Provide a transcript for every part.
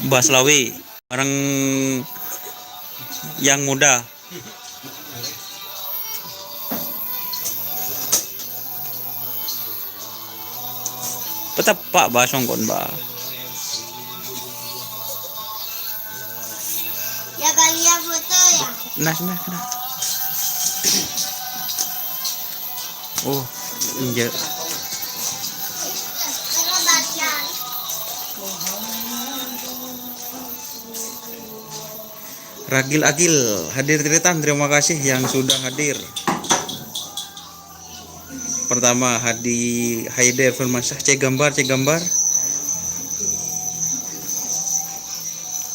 Mbah Slawi, orang yang muda. Petap Pak Basong kon ba. Ya kali ya foto ya. Nah. Oh, injek. Terus baca. Ragil Agil hadir Tritan, terima kasih yang sudah hadir. Pertama Hadi Haider Firmansyah, cek gambar.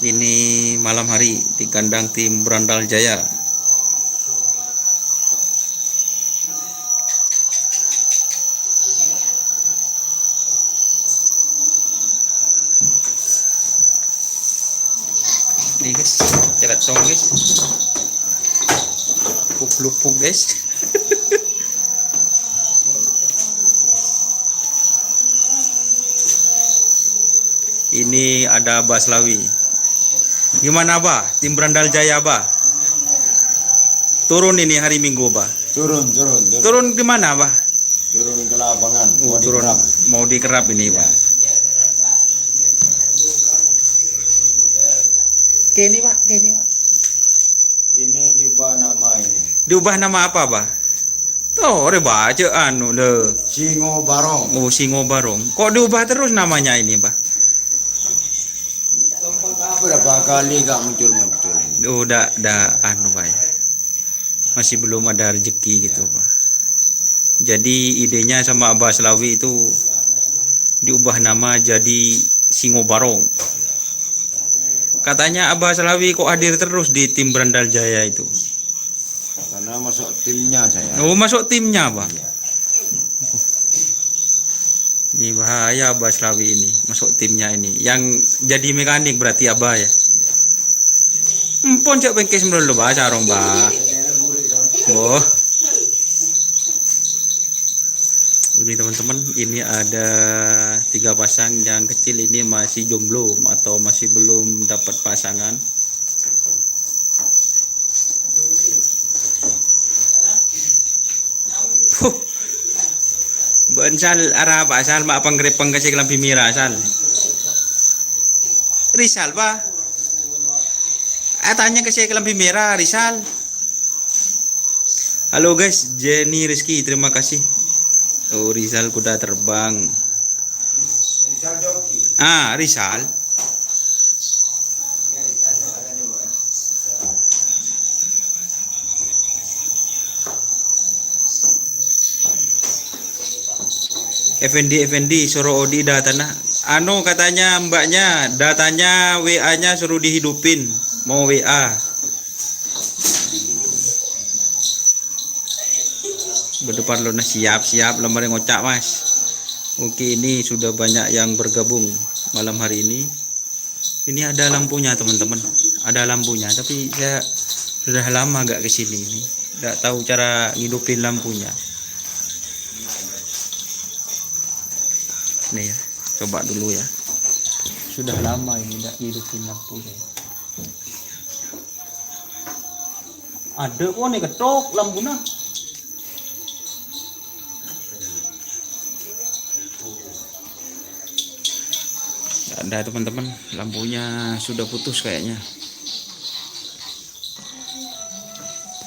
Ini malam hari di kandang tim Brandal Jaya. Nih guys, cerat dong guys. Lupuk guys. Ini ada Abah Slawi. Gimana Abah? Tim Brandal Jaya Abah? Turun ini hari Minggu Abah. Turun. Turun gimana Abah? Turun ke lapangan. Turun mau dikerap ini Pak. Kini Pak. Ini diubah nama ini. Diubah nama apa Pak? Tuh, baca anu le. Singo Barong. Oh, Singo Barong. Kok diubah terus namanya ini Pak? Berapa kali gak muncul ini? Udah anu Pak ya. Masih belum ada rezeki gitu Pak. Jadi idenya sama Abah Slawi itu diubah nama jadi Singo Barong. Katanya Abah Slawi kok hadir terus di tim Brandal Jaya itu. Karena masuk timnya saya. Oh, masuk timnya Pak. Iya. Ini bahaya Abah Slawi ini, masuk timnya ini. Yang jadi mekanik berarti Abah ya. Empon cak bengkes dulu Bah, carong Bah. Oh. Ini teman-teman, ini ada 3 pasang. Yang kecil ini masih jomblo atau masih belum dapat pasangan. Bensal arah Pak Sal mak panggrepeng kasih kelampi mira Sal. Rizal Pak. Tanya kasih kelampi merah Rizal. Halo guys, Jenny Rizky, terima kasih. Oh, Rizal kuda terbang. Rizal. Effendi suruh Odi datanya. Anu katanya mbaknya datanya WA-nya suruh dihidupin. Mau WA. Berdepan lo siap lembar ngocak Mas. Oke, ini sudah banyak yang bergabung malam hari ini. Ini ada lampunya teman-teman. Ada lampunya tapi saya sudah lama gak kesini ini. Gak tahu cara ngidupin lampunya. Nih ya, coba dulu ya. Sudah lama ini tidak hidupin lampu ya. Ada kok nih ketok lampunya. Tidak ada teman-teman, lampunya sudah putus kayaknya.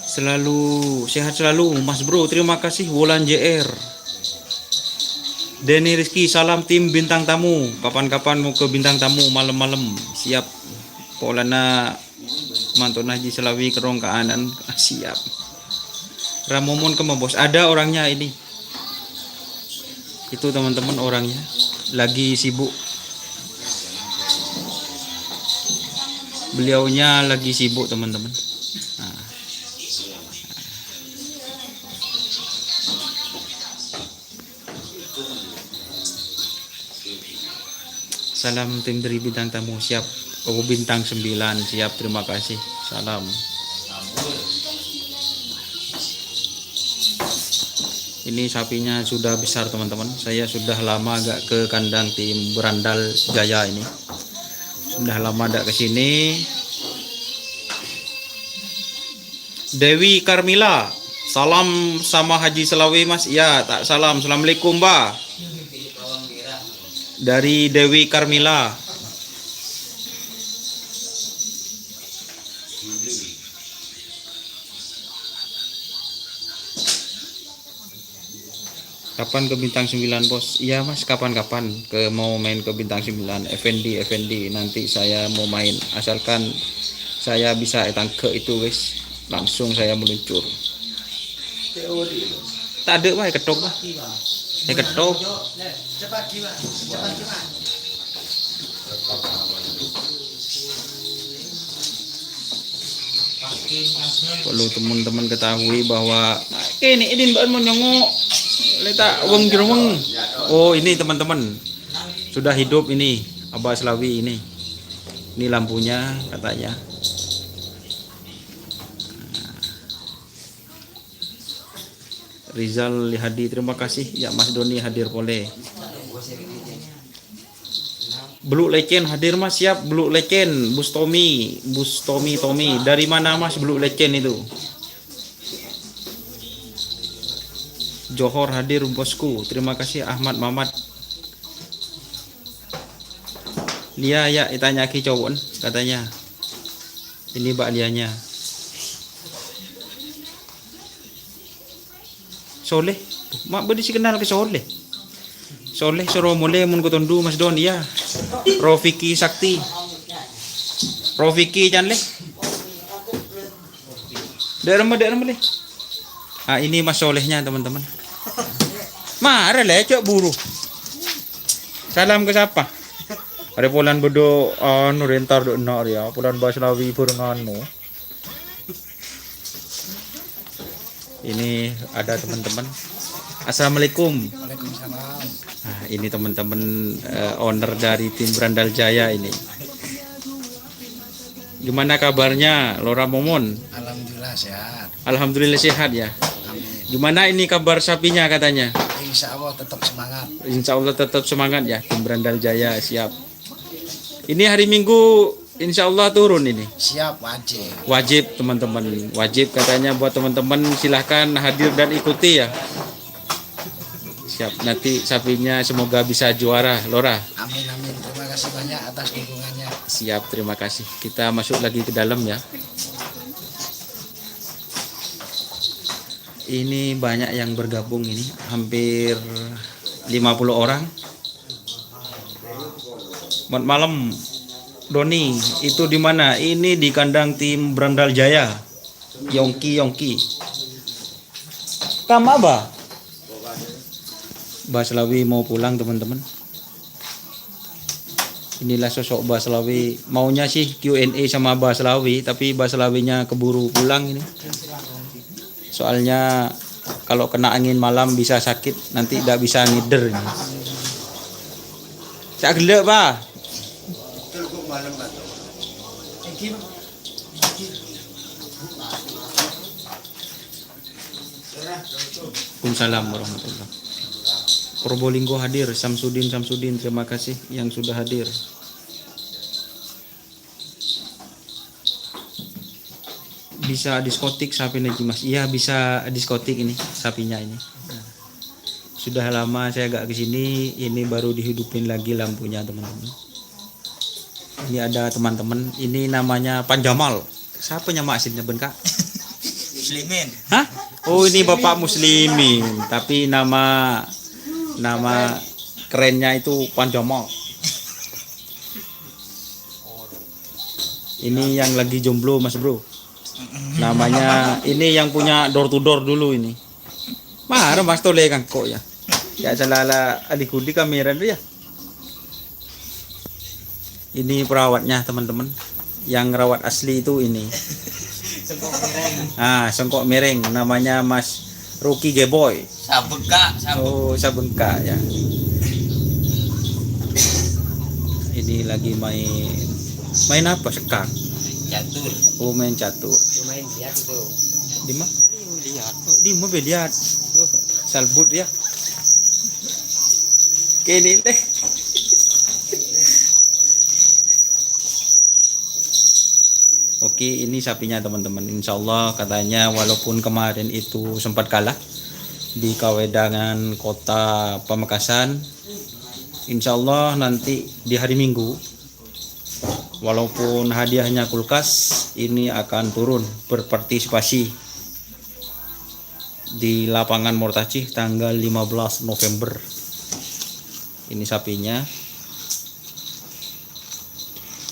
Selalu sehat selalu Mas Bro, terima kasih Wulan JR. Denny Rizky, salam tim bintang tamu. Kapan-kapan mau ke bintang tamu malam-malam. Siap. Polana Manton Haji Slawi kerong keanan. Siap. Ramomon ke bos. Ada orangnya ini. Itu teman-teman orangnya. Lagi sibuk. Beliaunya lagi sibuk teman-teman. Salam tim dari bintang tamu, siap. Oh, bintang 9 siap, terima kasih. Salam. Ini sapinya sudah besar teman-teman. Saya sudah lama agak ke kandang tim Berandal Jaya ini. Sudah lama agak ke sini. Dewi Karmila, salam sama Haji Selawi Mas. Ya, tak salam. Assalamualaikum Mbak. Dari Dewi Karmila. Kapan ke Bintang 9 Bos? Iya Mas, kapan-kapan mau main ke Bintang 9. Effendi nanti saya mau main, asalkan saya bisa tangke itu guys, langsung saya meluncur. Tak ada Pak, ketok Pak. Ketok. Perlu teman-teman ketahui bahwa ini Mbak mau nyongok letak wong jerweng. Oh ini teman-teman sudah hidup ini Abah Slawi ini. Ini lampunya katanya. Rizal Hadi, terima kasih ya Mas Doni hadir boleh. Beluk lecen hadir Mas, siap. Beluk lecen Bustomi Tommy. Dari mana Mas beluk lecen itu? Johor hadir bosku, terima kasih. Ahmad Mamat. Lia ya ditanya ki cowok katanya. Ini Mbak Lianya. Soleh, mak beri si kenal ke Soleh. Soleh suruh mulai mun kutundu Mas Don ya. Rofiki Sakti. Rofiki jangan leh. Daerah leh. Ah ini Mas Solehnya teman-teman. Marah lah cok buru. Salam ke siapa? Ada pulan bodo anu rentar do enak ya. Pulan Baslawi Purnganu. Ini ada teman-teman. Assalamualaikum. Waalaikumsalam. Nah, ini teman-teman owner dari tim Berandal Jaya ini. Gimana kabarnya Lora Momon? Alhamdulillah sehat. Alhamdulillah sehat ya. Amin. Gimana ini kabar sapinya katanya? Insya Allah tetap semangat. Insya Allah tetap semangat ya tim Berandal Jaya, siap. Ini hari Minggu insya Allah turun ini. Siap, wajib. Wajib teman-teman, wajib katanya buat teman-teman, silahkan hadir dan ikuti ya. Siap, nanti sapinya semoga bisa juara Lora. Amin. Terima kasih banyak atas dukungannya. Siap, terima kasih. Kita masuk lagi ke dalam ya. Ini banyak yang bergabung ini, hampir 50 orang. Selamat malam Doni, itu di mana? Ini di kandang tim Berandal Jaya. Yongki. Kamu apa? Baslawi mau pulang teman-teman. Inilah sosok Baslawi. Maunya sih Q&A sama Baslawi, tapi Baslawinya keburu pulang ini. Soalnya kalau kena angin malam bisa sakit, nanti tidak bisa ngider ini. Cak gelek Pak. Waalaikumsalam warahmatullahi. Probolinggo hadir, Samsudin, terima kasih yang sudah hadir. Bisa diskotik sapi lagi Mas? Iya bisa diskotik ini sapinya ini. Sudah lama saya agak kesini, ini baru dihidupin lagi lampunya teman-teman. Ini ada teman-teman, ini namanya Panjamal. Siapa nama aslinya Ben Kak? Muslimin. Hah? Oh ini Bapak Muslimin, tapi nama kerennya itu Panjamal. Ini yang lagi jomblo Mas Bro. Namanya ini yang punya door to door dulu ini. Marah Mas Tole kan kok ya. Ya salala adik-adik kamera dia. Ini perawatnya teman-teman. Yang rawat asli itu ini. Sengkok mereng namanya Mas Ruki Geboy. Sabengka. Oh, Sabengka ya. Ini lagi main apa sekak? Catur. Oh, main catur. Main lihat itu. Di mana? Lihat. Oh, di mana lihat? Oh, Salbut ya. Kini deh. Oke, ini sapinya teman-teman. Insya Allah katanya walaupun kemarin itu sempat kalah di Kawedangan Kota Pamekasan, insya Allah nanti di hari Minggu, walaupun hadiahnya kulkas, ini akan turun berpartisipasi di lapangan Mortacih tanggal 15 November. Ini sapinya.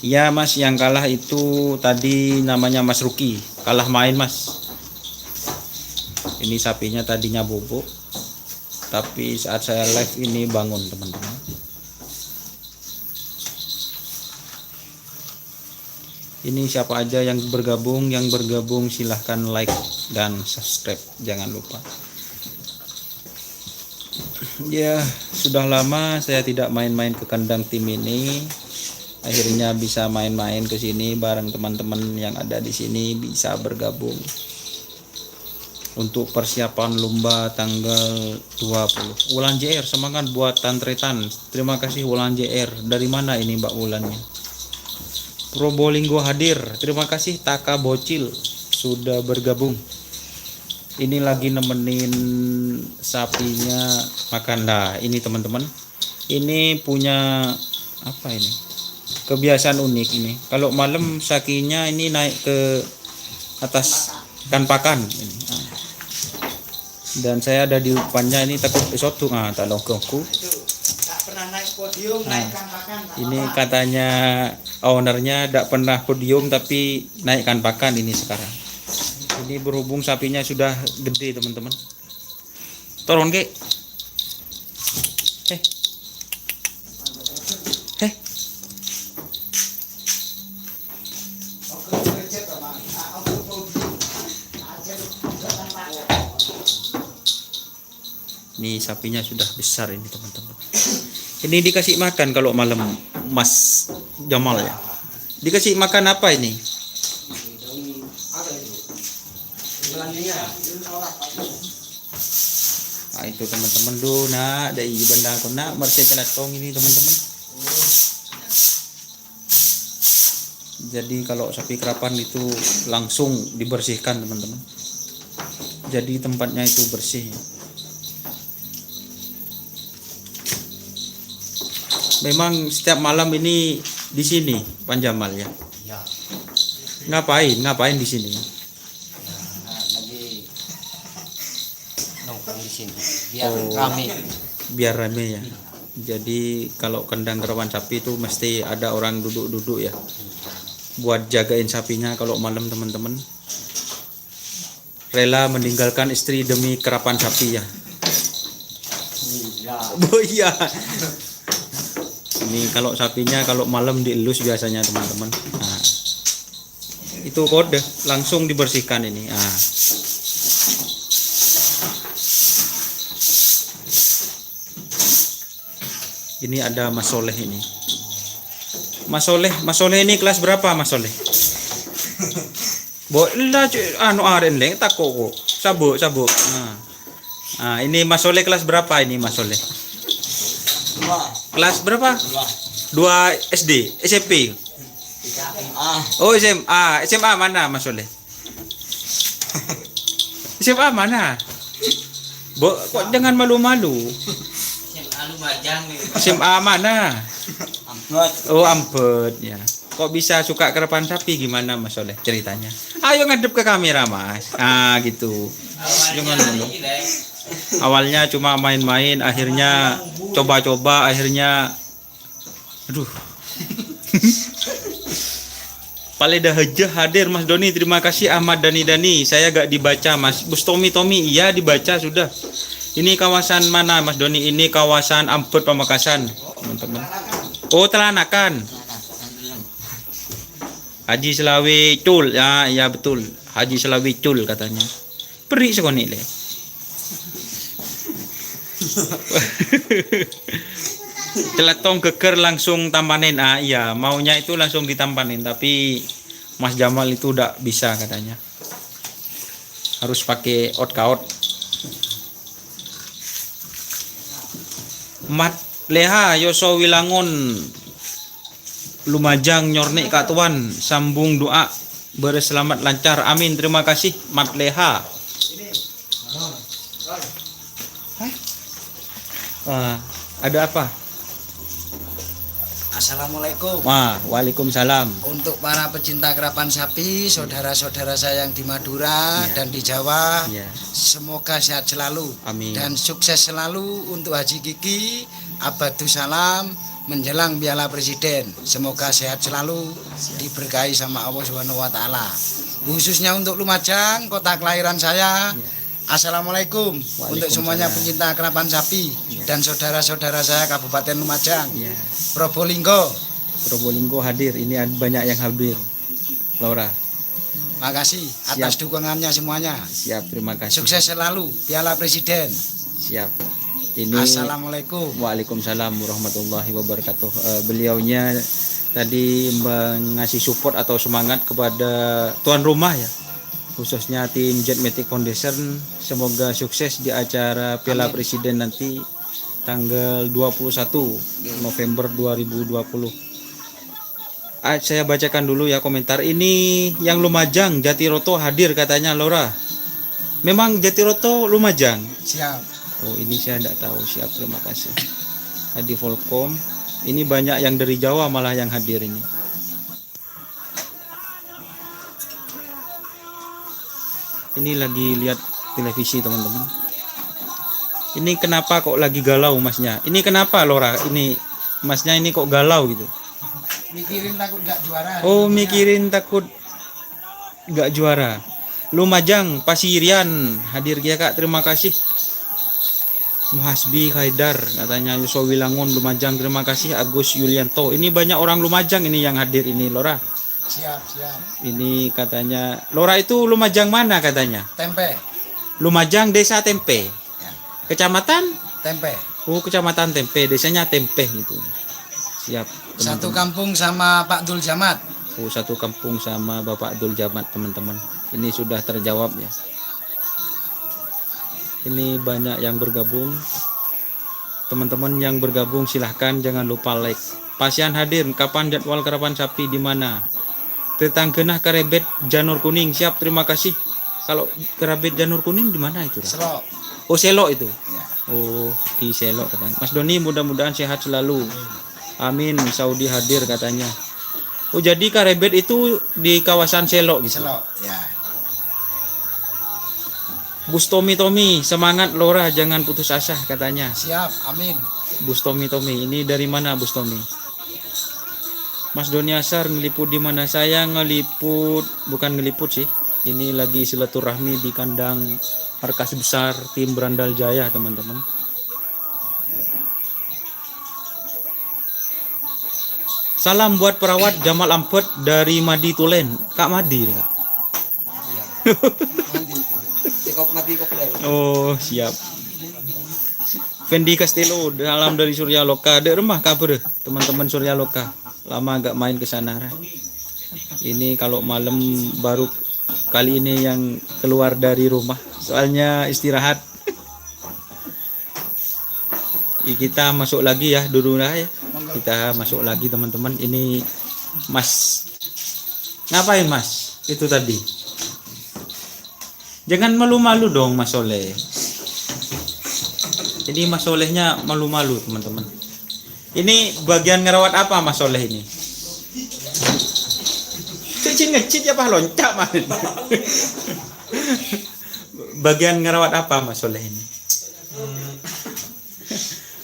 Ya Mas, yang kalah itu tadi namanya Mas Ruki, kalah main Mas. Ini sapinya tadinya bobok, tapi saat saya live ini bangun teman-teman. Ini siapa aja yang bergabung silahkan like dan subscribe, jangan lupa. Ya, sudah lama saya tidak main-main ke kandang tim ini. Akhirnya bisa main-main ke sini bareng teman-teman yang ada di sini, bisa bergabung untuk persiapan lomba tanggal 20. Wulan JR, semangat buat tantretan. Terima kasih Wulan JR. Dari mana ini Mbak Wulannya? Probolinggo hadir. Terima kasih Taka Bocil sudah bergabung. Ini lagi nemenin sapinya makan. Nah, ini teman-teman. Ini punya apa ini? Kebiasaan unik ini. Kalau malam sakinya ini naik ke atas ikan pakan ini. Nah. Dan saya ada di depannya ini takut esotu tak logongku. Tak pernah naik podium, naikkan pakan. Ini katanya ownernya tidak pernah podium tapi naikkan pakan ini sekarang. Ini berhubung sapinya sudah gede teman-teman. Turun ke. Ini sapinya sudah besar ini teman-teman. Ini dikasih makan kalau malam Mas Jamal ya. Dikasih makan apa ini? Nah, itu teman-teman do nak dari benda aku nak mersai celatong ini teman-teman. Jadi kalau sapi kerapan itu langsung dibersihkan teman-teman. Jadi tempatnya itu bersih. Memang setiap malam ini di sini Panjamal ya. Ya. Ngapain di sini? Lagi nongkrong di sini. Biar rame. Biar rame ya. Jadi kalau kandang kerapan sapi itu mesti ada orang duduk-duduk ya. Buat jagain sapinya kalau malam teman-teman. Rela meninggalkan istri demi kerapan sapi ya. Oh iya. Ini kalau sapinya kalau malam dielus biasanya teman-teman. Nah, itu kode langsung dibersihkan ini. Nah. Ini ada Mas Soleh ini. Mas Soleh ini kelas berapa Mas Soleh? Boleh aren leng tako kok. Sabuk. Nah, ini Mas Soleh kelas berapa ini Mas Soleh? Kelas berapa? 2 SD, SMP. Oh, SMA. SMA mana Mas Soleh? SMA mana? Kok jangan malu-malu. SMA mana? Oh, Ampet ya. Kok bisa suka kerapan sapi gimana Mas Soleh ceritanya? Ayo ngadep ke kamera Mas. Gitu. Jangan dulu. Awalnya cuma main-main, akhirnya coba-coba, akhirnya aduh. Paleda Hajah hadir Mas Doni, terima kasih Ahmad Dani. Saya gak dibaca Mas. Bus Tommy, iya dibaca sudah. Ini kawasan mana Mas Doni? Ini kawasan Ampet Pamekasan, teman-teman. Oh, Telanakan. Haji Selawi Cul. Ya betul. Haji Selawi Cul katanya. Peri sekoni le. Celetong geger langsung tampanin. Iya, maunya itu langsung ditampanin, tapi Mas Jamal itu udah bisa katanya. Harus pakai out-out. Mat Leha Yoso Wilangun Lumajang Nyornik Kak Tuan, sambung doa berselamat lancar. Amin. Terima kasih Mat Leha. Ada apa? Assalamualaikum. Waalaikumsalam. Untuk para pecinta kerapan sapi, saudara-saudara saya yang di Madura Ya. dan di Jawa, Ya. semoga sehat selalu Amin. dan sukses selalu untuk Haji Kiki Abadus Salam menjelang Piala Presiden. Semoga sehat selalu, diberkahi sama Allah Subhanahu wa taala. Khususnya untuk Lumajang, kota kelahiran saya. Assalamualaikum untuk semuanya pencinta kerapan sapi dan saudara-saudara saya Kabupaten Lumajang, Ya. Probolinggo. Probolinggo hadir. Ini ada banyak yang hadir. Laura. Makasih atas dukungannya semuanya. Siap, terima kasih. Sukses selalu Piala Presiden. Siap. Ini Assalamualaikum. Waalaikumsalam warahmatullahi wabarakatuh. Beliaunya tadi mengasih support atau semangat kepada tuan rumah ya, khususnya tim Jetmatic Foundation. Semoga sukses di acara Piala Presiden nanti tanggal 21 November 2020. Saya bacakan dulu ya komentar. Ini yang Lumajang Jatiroto hadir katanya Laura. Memang Jatiroto Lumajang. Siap. Oh, ini saya tidak tahu. Siap, terima kasih. Adi Volcom. Ini banyak yang dari Jawa malah yang hadir ini. Ini lagi lihat televisi teman-teman. Ini kenapa kok lagi galau masnya? Ini kenapa Laura? Ini masnya ini kok galau gitu? Mikirin takut gak juara. Oh, mikirin takut gak juara. Lumajang Pasirian hadir ya Kak, terima kasih. Muhasbi Haidar katanya Yusuf Wilangun Lumajang, terima kasih. Agus Yulianto, ini banyak orang Lumajang ini yang hadir ini Laura. Siap. Ini katanya Laura itu Lumajang mana katanya? Tempe. Lumajang Desa Tempe. Ya. Kecamatan? Tempe. Oh, Kecamatan Tempe, desanya Tempe gitu. Siap. Satu teman-teman. kampung sama Pak Dul Jamat. Oh, satu kampung sama Bapak Abdul Jamat teman-teman. Ini sudah terjawab ya. Ini banyak yang bergabung. Teman-teman yang bergabung silahkan jangan lupa like. Pasian hadir, kapan jadwal karapan sapi di mana? Tetanggenah Karebet Janur Kuning, siap, terima kasih. Kalau Karebet Janur Kuning di mana itu? Selok. Oh, Selok itu. Ya. Oh, di Selok katanya. Mas Doni mudah-mudahan sehat selalu. Amin. Saudi hadir katanya. Oh, jadi Karebet itu di kawasan Selok gitu. Selok. Ya. Bus Tommy, semangat Laura, jangan putus asa katanya. Siap. Amin. Bus Tommy, ini dari mana Bus Tommy? Mas Doni Asar ngeliput di mana? Saya ngeliput, bukan ngeliput sih. Ini lagi silaturahmi di kandang markas besar tim Brandal Jaya teman-teman. Salam buat perawat Jamal Ampet dari Madi Tulen. Kak Madi Kak. Mati kok. Oh, siap. Fendi Castello, salam dari Surya Loka. Ada rumah kabar teman-teman Surya Loka. Lama agak main ke sana. Ini kalau malam baru kali ini yang keluar dari rumah. Soalnya istirahat. Kita masuk lagi ya dulu lah ya. Kita masuk lagi teman-teman. Ini Mas. Ngapain Mas? Itu tadi. Jangan malu-malu dong Mas Soleh. Ini Mas Solehnya malu-malu teman-teman. Ini bagian ngerawat apa Mas Soleh ini? Cicin ngecit ya Pak loncat Mas. Bagian ngerawat apa Mas Soleh ini?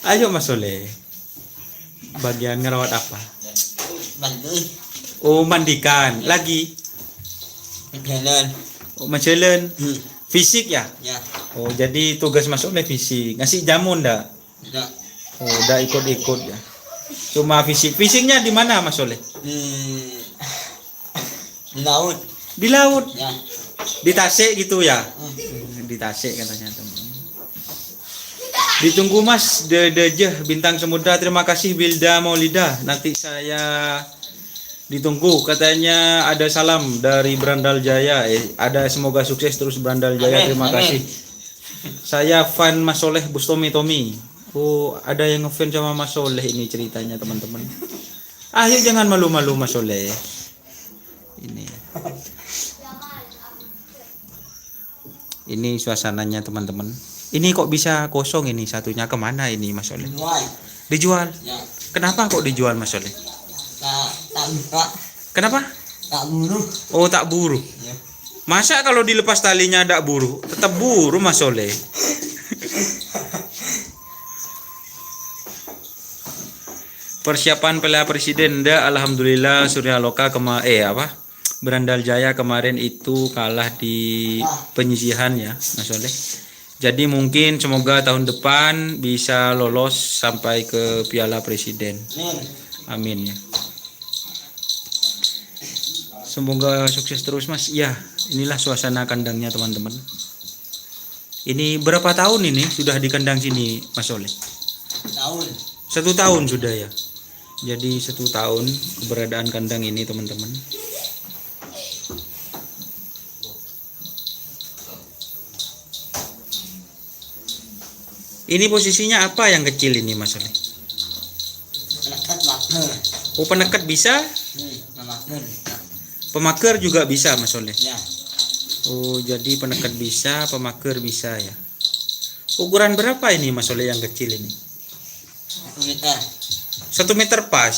Ayo Mas Soleh. Bagian ngerawat apa? Mandi, Oh, mandikan. Lagi? jalan, Oh, menjalan. Fisik ya? ya, Oh, jadi tugas Mas Soleh fisik. Ngasih jamu ndak? tidak Oh, udah ikut-ikut ya. Cuma fisik. Fisiknya di mana Mas Soleh? di laut, Di laut. ya, Di Tasik gitu ya? Di Tasik katanya teman-teman. Ditunggu Mas Dedejeh Bintang Samudra. Terima kasih Bilda Maulida. Nanti saya ditunggu. Katanya ada salam dari Brandal Jaya. Ada semoga sukses terus Brandal Jaya. Amin, Terima amin. kasih. Saya fan Mas Soleh Bustomi Tommy. Oh, ada yang ngefans sama Mas Soleh ini ceritanya teman-teman. Ayo jangan malu-malu Mas Soleh. Ini. Ini suasananya teman-teman. Ini kok bisa kosong ini satunya, kemana ini Mas Soleh? Jual. Dijual. Ya. Kenapa kok dijual Mas Soleh? Tak buka. Kenapa? Tak bunuh. Oh, tak buru. Ya. Masa kalau dilepas talinya tak buru? Tetap buru Mas Soleh. Persiapan Piala Presiden dah, alhamdulillah Surya Loka Berandal Jaya kemarin itu kalah di penyisihan ya Mas Soleh. Jadi mungkin semoga tahun depan bisa lolos sampai ke Piala Presiden. Amin ya. Semoga sukses terus Mas. Ya, inilah suasana kandangnya teman-teman. Ini berapa tahun ini sudah di kandang sini Mas Soleh? Tahun. 1 tahun sudah ya. Jadi 1 tahun keberadaan kandang ini teman-teman. Ini posisinya apa yang kecil ini Mas Soleh? Penekat maker. Oh, penekat bisa, Maker. pemaker juga bisa Mas Soleh. Ya. Oh, jadi penekat bisa, pemaker bisa ya. Ukuran berapa ini Mas Soleh yang kecil ini? 1 meter. 1 meter pas.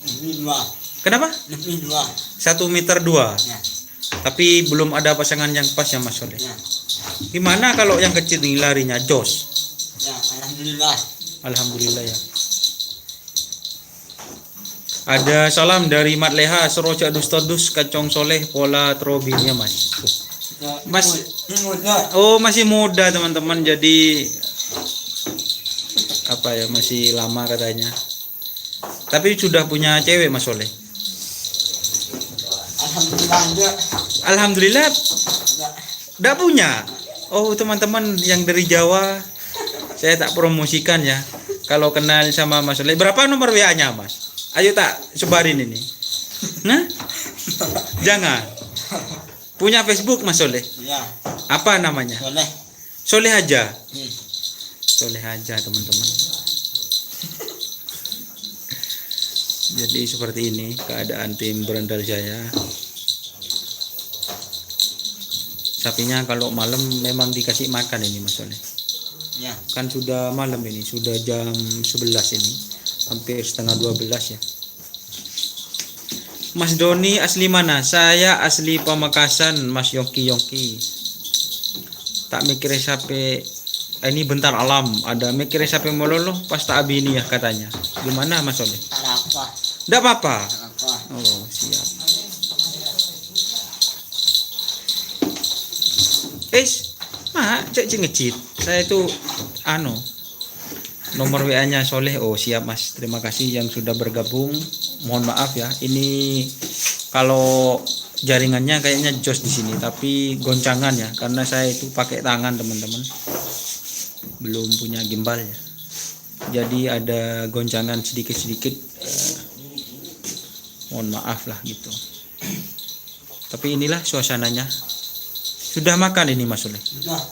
Lebih 2. Kenapa? Lebih 2. 1 meter 2. Ya. Tapi belum ada pasangan yang pas ya Mas Soleh. Ya. Gimana kalau yang kecil ini larinya jos? Ya. Alhamdulillah. Alhamdulillah ya. Ada salam dari Mat Leha Seroja Dustodus Kacong Soleh pola trobinya Mas. Ya. Mas. Ini mudah. Oh, masih muda teman-teman, jadi apa ya, masih lama katanya. Tapi sudah punya cewek Mas Soleh. Alhamdulillah enggak. Alhamdulillah Enggak. enggak punya. Oh, teman-teman yang dari Jawa saya tak promosikan ya. Kalau kenal sama Mas Soleh, berapa nomor WA-nya Mas? Ayo tak sebarin ini. Nah? Jangan. Punya Facebook Mas Soleh? Ya. Apa namanya? Boleh. Soleh aja. Hmm. Soleh aja teman-teman. Jadi seperti ini keadaan tim Berandal Jaya. Sapinya kalau malam memang dikasih makan ini Mas Soleh. Ya. Kan sudah malam ini, sudah jam 11 ini. Hampir setengah 12 ya. Mas Doni asli mana? Saya asli Pamekasan Mas Yongki. Tak mikir sampai ini bentar alam, ada mikir sampai mololo pas tak abi ini ya katanya. Gimana Mas Soleh? Tak apa. Enggak apa-apa. Tak apa. Oh, siap. Cek ngecit. Saya itu nomor WA-nya Soleh. Oh, siap Mas. Terima kasih yang sudah bergabung. Mohon maaf ya. Ini kalau jaringannya kayaknya jos di sini, tapi goncangan ya, karena saya itu pakai tangan teman-teman. Belum punya gimbal ya. Jadi ada goncangan sedikit-sedikit. Mohon maaf lah gitu. Tapi inilah suasananya. Sudah makan ini Mas Soleh? Sudah.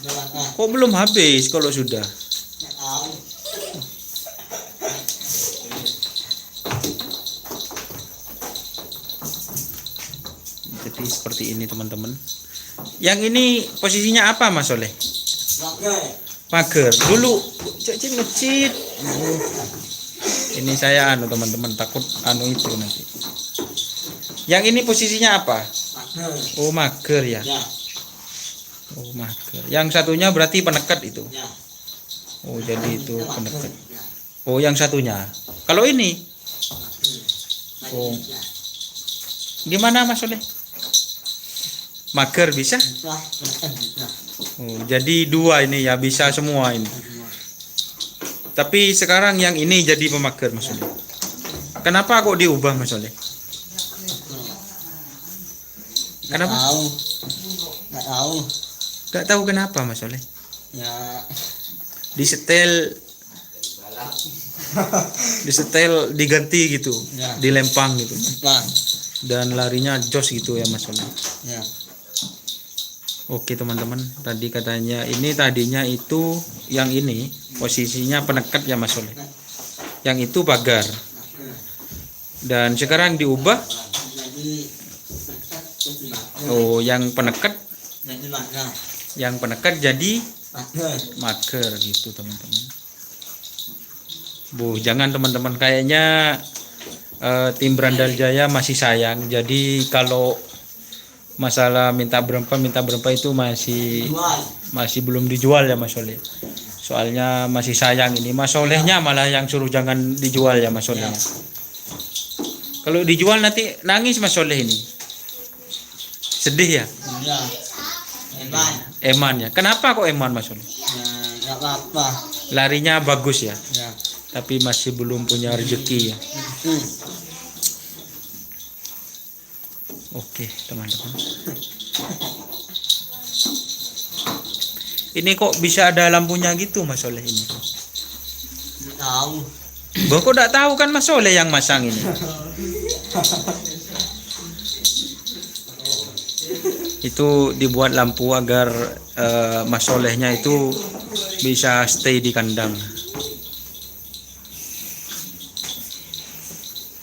Sudah makan. Kok belum habis kalau sudah? Tak tahu. Jadi seperti ini teman-teman. Yang ini posisinya apa Mas Soleh? Makan. Mager. Dulu cek ngecit. Ini saya teman-teman, takut itu nanti. Yang ini posisinya apa? Makan. Oh, mager ya. Ya. Oh, mager. Yang satunya berarti penekat itu. Ya. Oh, jadi itu penekat. Ya. Oh, yang satunya. Kalau ini Oh. Gimana Mas Soleh? Mager bisa? Bisa. Makan bisa. Oh, jadi 2 ini ya, bisa semua ini. Tapi sekarang yang ini jadi pemager Mas Soleh. Kenapa kok diubah Mas Soleh? Kenapa? Tak tahu. Tak tahu. Gak tahu kenapa Mas Soleh. Ya. Disetel diganti gitu, Ya. dilempang gitu. Bang. Dan larinya jos gitu ya Mas Soleh. Ya. Oke teman-teman, tadi katanya ini tadinya itu yang ini posisinya penekat ya Mas Soleh. Yang itu pagar. Dan sekarang diubah. Jadi dekat terus dimakan. Oh, yang penekat Jadi makan. jadi Makan. mager gitu teman-teman. Bu, jangan teman-teman, kayaknya tim Brandal Jaya masih sayang. Jadi kalau masalah minta berapa itu Jual. masih belum dijual ya Mas Soleh. Soalnya masih sayang ini. Mas Solehnya malah yang suruh jangan dijual ya Mas Solehnya. Kalau dijual nanti nangis Mas Soleh ini. Sedih ya? Iya. Eman. Eman ya. Kenapa kok eman Mas Soleh? Ya, nggak apa-apa. Larinya bagus ya, Ya. tapi masih belum punya rezeki ya. Oke teman-teman. Ini kok bisa ada lampunya gitu Mas Soleh ini? Nggak tahu. Bah, kok tidak tahu kan Mas Soleh yang masang ini? Itu dibuat lampu agar Mas Solehnya itu bisa stay di kandang.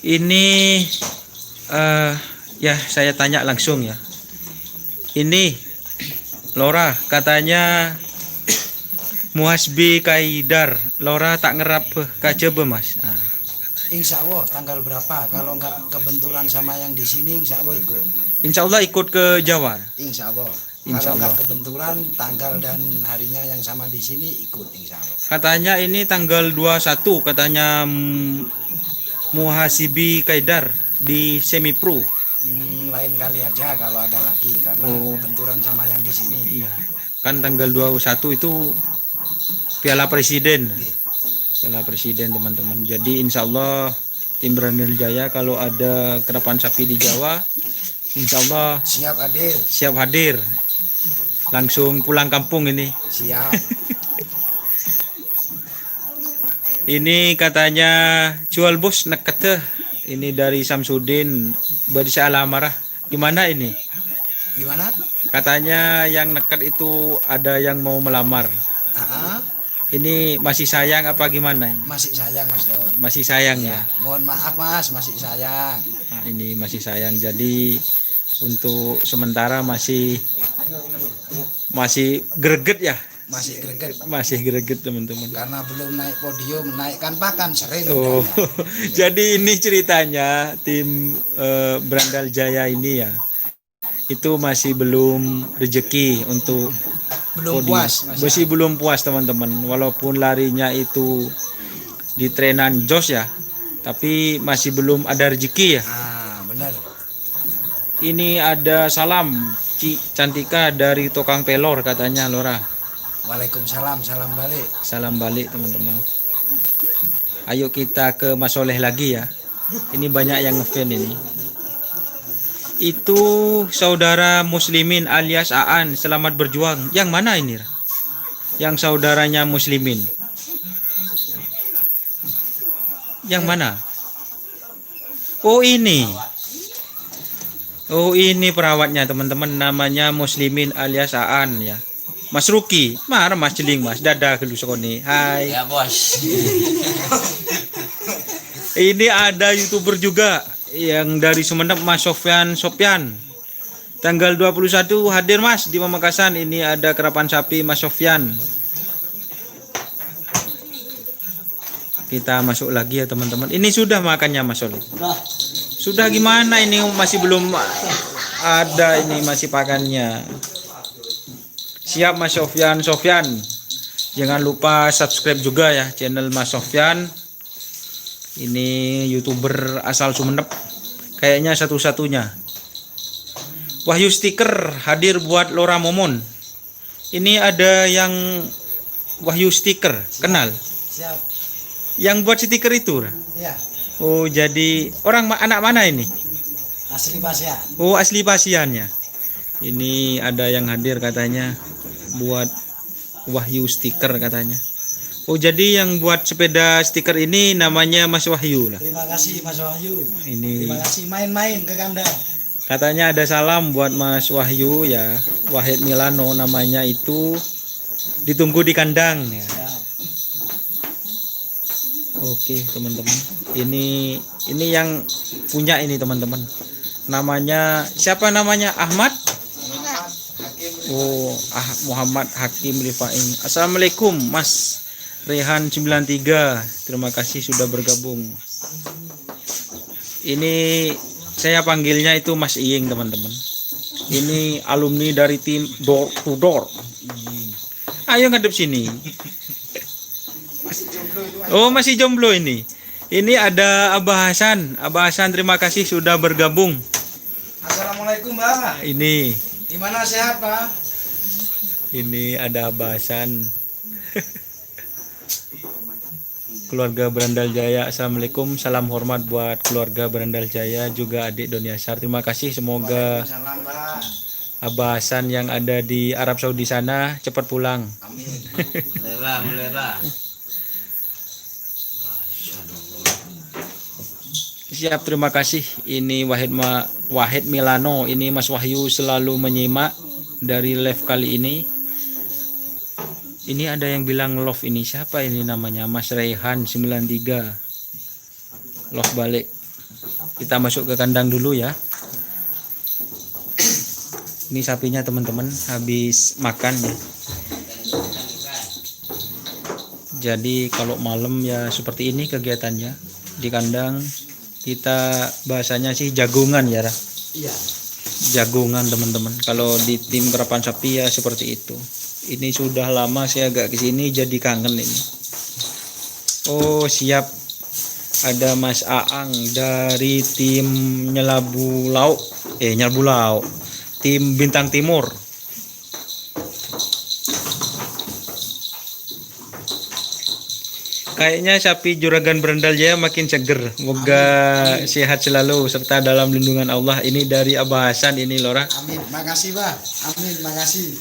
Ini ya saya tanya langsung ya. Ini Lora katanya Muhasbi Kaidar, Lora tak ngerap kajebe Mas. Nah, Insya Allah tanggal berapa? Kalau nggak kebenturan sama yang di sini, Insya Allah ikut. insya Allah ikut ke Jawa. Insya Allah. Insya Kalau nggak Allah. kebenturan tanggal dan harinya yang sama di sini ikut, Insya Allah. Katanya ini tanggal 21 katanya Muhasibi Kaidar di semi pro. Lain kali aja kalau ada lagi karena Oh. benturan sama yang di sini. Iya. Kan tanggal 21 itu Piala Presiden. Piala Presiden teman-teman. Jadi insya Allah tim Brandal Jaya kalau ada kerapan sapi di Jawa, insya Allah Siap hadir, siap hadir. Langsung pulang kampung ini. siap. Ini katanya jual bos neket teh. Ini dari Samsudin Badisa Alamarah. Gimana ini? Gimana? Katanya yang neket itu ada yang mau melamar. Ini masih sayang apa gimana? Masih sayang Mas Don. Masih sayang ya. Mohon maaf Mas, masih sayang. Nah, ini masih sayang. Jadi untuk sementara masih greget ya. Masih greget Masih greget teman-teman. karena belum naik podium, menaikkan pakan sering. Oh, udahnya. jadi ini ceritanya tim Brandal Jaya ini ya, itu masih belum rezeki untuk Belum podium. puas Mas. Masih belum puas teman-teman, walaupun larinya itu di trenan Jos ya, tapi masih belum ada rezeki ya. Benar. Ini ada salam Ci Cantika dari Tokang Pelor katanya Lora. Waalaikumsalam, salam balik. Salam balik teman-teman. Ayo kita ke Mas Soleh lagi ya. Ini banyak yang ngefan ini. Itu saudara Muslimin alias Aan, selamat berjuang. Yang mana ini? Yang saudaranya Muslimin. Yang mana? Oh ini. Oh ini perawatnya teman-teman, namanya Muslimin alias Aan ya. Mas Ruki, mana Mas Jeling Mas, dadah ke Lusoni. Hai. Ya bos. Ini ada YouTuber juga yang dari Sumeneb, Mas Sofyan. Tanggal 21 hadir Mas di Pamekasan. Ini ada kerapan sapi Mas Sofyan. Kita masuk lagi ya teman-teman. Ini sudah makannya Mas Soleh. Nah, Sudah gimana ini masih belum ada, ini masih pakannya. Siap Mas Sofyan. Jangan lupa subscribe juga ya channel Mas Sofyan. Ini YouTuber asal Sumeneb. Kayaknya satu-satunya. Wahyu stiker hadir buat Lora Momon. Ini ada yang Wahyu stiker, kenal? Siap. Yang buat stiker itu. Ya, Oh, jadi anak mana ini? asli Pasya. Oh, asli Pasiannya. Ini ada yang hadir katanya buat Wahyu stiker katanya. Oh, jadi yang buat sepeda stiker ini namanya Mas Wahyu lah. Terima kasih Mas Wahyu. Ini Terima kasih main-main ke kandang. Katanya ada salam buat Mas Wahyu ya. Wahid Milano namanya itu. Ditunggu di kandang ya. Oke, teman-teman. Ini yang punya ini, teman-teman. Namanya siapa namanya? Ahmad? Oh, Muhammad Hakim Rifai. Assalamualaikum Mas Rehan 93. Terima kasih sudah bergabung. Ini saya panggilnya itu Mas Iying, teman-teman. Ini alumni dari tim Door to Door. Ayo ngadep sini. Oh, masih jomblo ini. Ini ada Abah Hasan. Abah Hasan, terima kasih sudah bergabung. Assalamualaikum, Mbak. Ini Gimana, sehat, Pak? Ini ada Abah Hasan. Keluarga Berandal Jaya. Assalamualaikum. Salam hormat buat keluarga Berandal Jaya, juga adik Doni Asar. Terima kasih. Semoga Salam, Pak. Abah Hasan yang ada di Arab Saudi sana cepat pulang. Amin. Mulai Pak. Siap, terima kasih. Ini Wahid Milano. Ini Mas Wahyu selalu menyimak dari live kali ini. Ini ada yang bilang love, ini siapa ini namanya? Mas Rehan 93. Love balik. Kita masuk ke kandang dulu ya. Ini sapinya, teman-teman, habis makan ya. Jadi kalau malam ya seperti ini kegiatannya di kandang. Kita bahasanya sih jagungan ya, Ra? Iya. Jagungan, teman-teman. Kalau di tim kerapan sapi ya seperti itu. Ini sudah lama saya agak kesini jadi kangen ini. Oh, siap. Ada Mas Aang dari tim Nyelabu Lauk. Nyelabu Lauk. Tim Bintang Timur. Kayaknya sapi Juragan Berandal Jaya makin seger. Moga sehat selalu serta dalam lindungan Allah. Ini dari Abah Hasan ini, Lora. Amin. Makasih, Pak. Amin, makasih.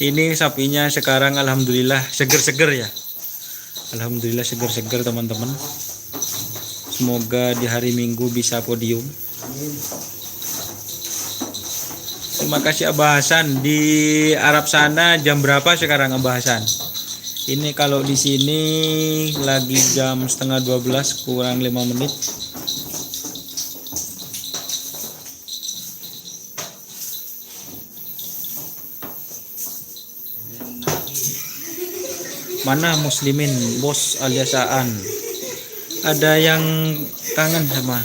Ini sapinya sekarang alhamdulillah seger-seger ya. Alhamdulillah seger-seger, teman-teman. Semoga di hari Minggu bisa podium. Amin. Terima kasih Abah Hasan. Di Arab sana jam berapa sekarang, Abah Hasan? Ini kalau di sini lagi jam setengah 12 kurang 5 menit. Mana Muslimin, bos alias Aan? Ada yang kangen sama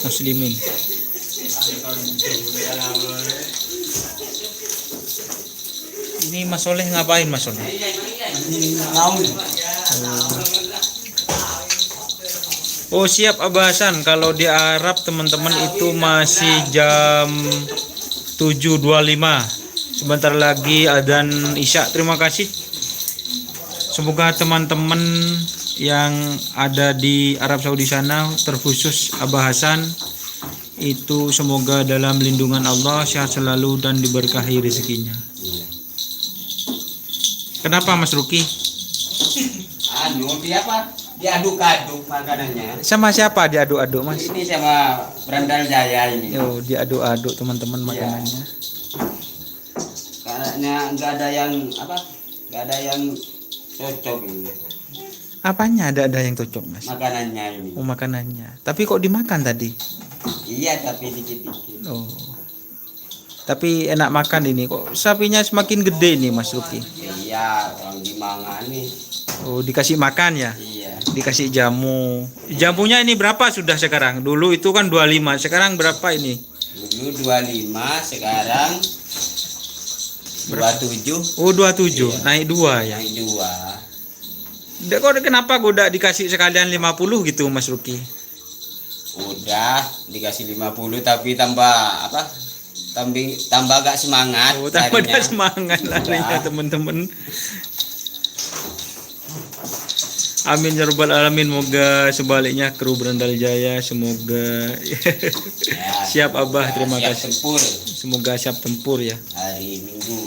Muslimin? Ini Mas Soleh ngapain, Mas Soleh? Oh, siap Abah Hasan. Kalau di Arab, teman-teman, itu masih jam 7.25. Sebentar lagi adzan Isya. Terima kasih. Semoga teman-teman yang ada di Arab Saudi sana, terkhusus Abah Hasan, itu semoga dalam lindungan Allah, sehat selalu dan diberkahi rezekinya. Kenapa Mas Ruki? Dia apa? Diaduk-aduk makanannya. Sama siapa diaduk-aduk, Mas? Ini sama Berandal Jaya ini. Yo, diaduk-aduk teman-teman makanannya. Karena nggak ada yang apa? Nggak ada yang cocok ini. Apanya ada yang cocok, Mas? Makanannya ini. Oh, makanannya. Tapi kok dimakan tadi? Iya, tapi dikit-dikit. Oh. Tapi enak makan ini kok. Sapinya semakin gede nih, Mas Ruki. Iya, orang dimangani. Oh, dikasih makan ya? Iya. Dikasih jamu. Jamunya ini berapa sudah sekarang? Dulu itu kan 25, sekarang berapa ini? Dulu 25, sekarang 27. Oh, 27. Iya. Naik 2 ya. Yang dua. Kok kenapa udah dikasih sekalian 50 gitu, Mas Ruki? Udah dikasih 50 tapi tambah apa? Tambah agak semangat. Oh, tambah larinya. dah semangat larinya, Ya. teman-teman. Amin ya rabbal alamin. Moga sebaliknya kru Berandal Jaya semoga Ya, siap Abah, terima siap kasih. tempur Semoga siap tempur ya. hari Minggu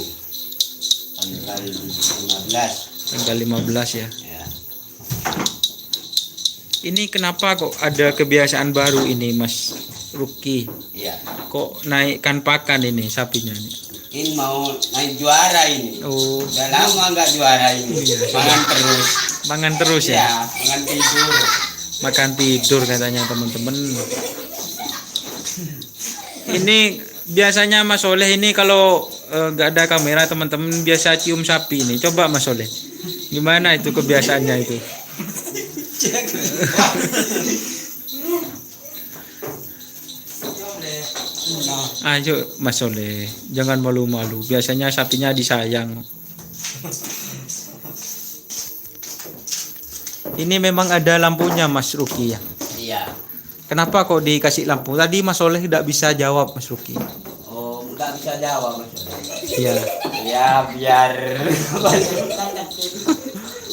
tanggal 15. Tanggal 15 ya. Ya. Ini kenapa kok ada kebiasaan baru ini Mas Ruki? Iya. Kok naikkan pakan ini sapinya nih? Ini mau naik juara ini. Oh, Udah lama nggak juara ini. Makan terus. mangan terus ya? Iya, makan tidur. Makan tidur katanya teman-teman. Ini biasanya Mas Soleh ini kalau nggak ada kamera teman-teman biasa cium sapi ini. Coba Mas Soleh, gimana itu kebiasaannya itu? Ayo Mas Soleh, jangan malu-malu. Biasanya sapinya disayang. Ini memang ada lampunya Mas Ruki ya. Iya. Kenapa kok dikasih lampu? Tadi Mas Soleh tidak bisa jawab Mas Ruki. Oh, nggak bisa jawab Mas. Iya. Ya biar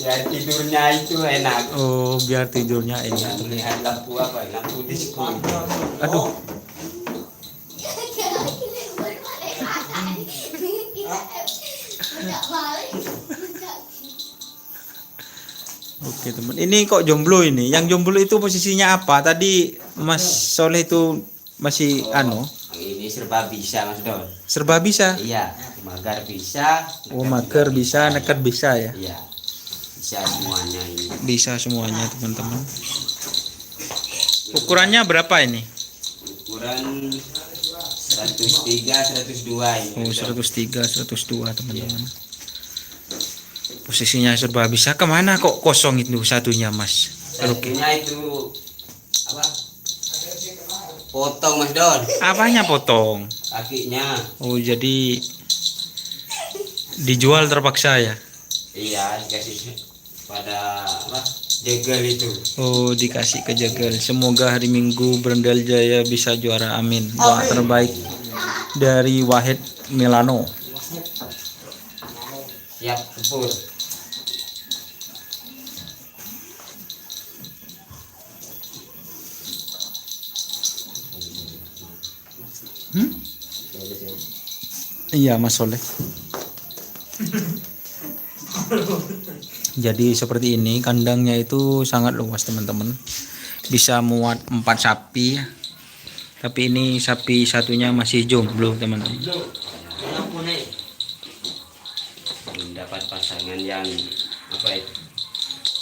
biar tidurnya itu enak. Oh, biar tidurnya Jangan enak. melihat lampu apa? Lampu disco. Aduh, oke teman. Ini kok jomblo ini? Yang jomblo itu posisinya apa? Tadi Mas Soleh itu masih Ini serba bisa Mas Don. serba bisa. Iya, magar bisa. Oh, mager bisa, nekat bisa ya. Iya. Bisa semuanya ini. Bisa semuanya teman-teman. Ukurannya berapa ini? Ukuran 103, 102 ini. Oh, 103, 102 teman-teman. Posisinya serba bisa. Kemana kok kosong itu satunya Mas Ruki? Satunya itu apa? Potong Mas Don. Apanya potong? Kakinya. Oh, jadi dijual terpaksa ya? Iya, dikasih pada apa? Jegal itu. Oh, dikasih ke Jegel. Semoga hari Minggu Berendal Jaya bisa juara. Amin. Doa terbaik dari Wahid Milano. Siap tempur. Iya Mas Soleh. Jadi seperti ini kandangnya itu sangat luas teman-teman. Bisa muat 4 sapi ya. Tapi ini sapi satunya masih jomblo teman-teman. Belum dapat pasangan yang apa itu?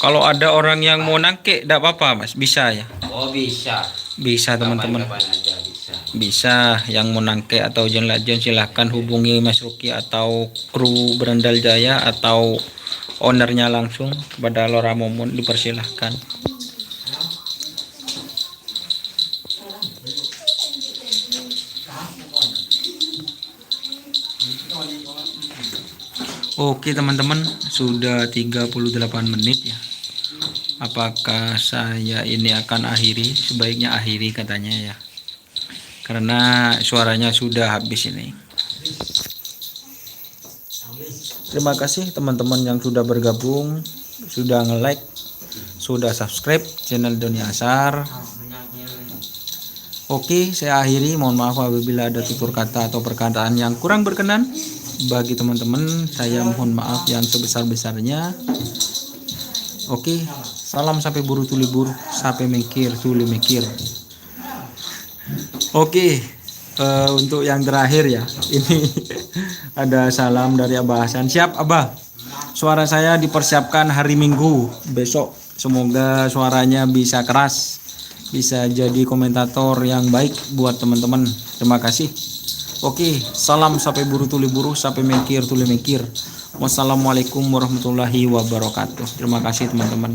Kalau ada orang yang mau nangkek tidak apa-apa Mas, bisa ya? Oh bisa. Bisa teman-teman. Kapan-kapan aja bisa. Bisa yang mau nangkek atau jenlajon silahkan hubungi Mas Ruki atau kru Berendal Jaya atau ownernya langsung kepada Lora Momon, dipersilahkan. Oke teman-teman, sudah 38 menit ya. Apakah saya ini akan akhiri? Sebaiknya akhiri katanya ya. Karena suaranya sudah habis ini. Terima kasih teman-teman yang sudah bergabung, sudah nge-like, sudah subscribe channel Doni Asar. Oke, saya akhiri. Mohon maaf apabila ada tutur kata atau perkataan yang kurang berkenan. Bagi teman-teman, saya mohon maaf yang sebesar-besarnya. Oke, salam sampai buru tuli buru, sampai mikir tuli mikir. Oke, untuk yang terakhir ya, ini ada salam dari Abah Hasan. Siap Abah, suara saya dipersiapkan hari Minggu besok. Semoga suaranya bisa keras, bisa jadi komentator yang baik buat teman-teman. Terima kasih. Oke, salam sampai buru tuli buru, sampai mikir tuli mikir. Wassalamualaikum warahmatullahi wabarakatuh. Terima kasih teman-teman.